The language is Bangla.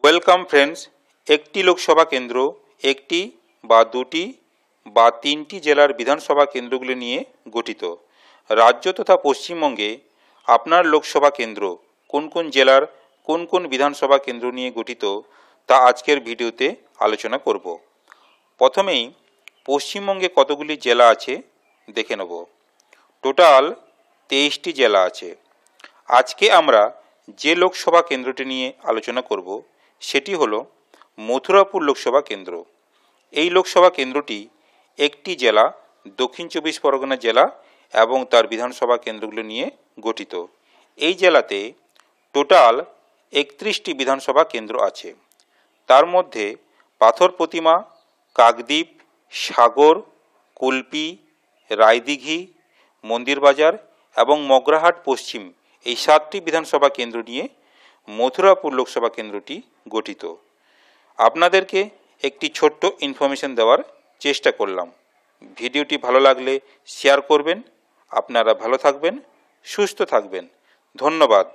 Welcome friends. একটি লোকসভা কেন্দ্র একটি বা দুটি বা তিনটি জেলার বিধানসভা কেন্দ্রগুলি নিয়ে গঠিত। রাজ্য তথা পশ্চিমবঙ্গে আপনার লোকসভা কেন্দ্র কোন কোন জেলার কোন কোন বিধানসভা কেন্দ্র নিয়ে গঠিত তা আজকের ভিডিওতে আলোচনা করব। প্রথমেই পশ্চিমবঙ্গে কতগুলি জেলা আছে দেখে নেব। টোটাল 23টি জেলা আছে। আজকে আমরা যে লোকসভা কেন্দ্রটি নিয়ে আলোচনা করব সেটি হলো মথুরাপুর লোকসভা কেন্দ্র। এই লোকসভা কেন্দ্রটি একটি জেলা, দক্ষিণ চব্বিশ পরগনা জেলা এবং তার বিধানসভা কেন্দ্রগুলো নিয়ে গঠিত। এই জেলাতে টোটাল 31টি বিধানসভা কেন্দ্র আছে। তার মধ্যে পাথর প্রতিমা, কাকদ্বীপ, সাগর, কুলপি, রায়দিঘি, মন্দিরবাজার এবং মগরাহাট পশ্চিম এই 7টি বিধানসভা কেন্দ্র নিয়ে মথুরাপুর লোকসভা কেন্দ্রটি গঠিত। আপনাদেরকে একটি ছোট্ট ইনফরমেশন দেওয়ার চেষ্টা করলাম। ভিডিওটি ভালো লাগলে শেয়ার করবেন। আপনারা ভালো থাকবেন, সুস্থ থাকবেন। ধন্যবাদ।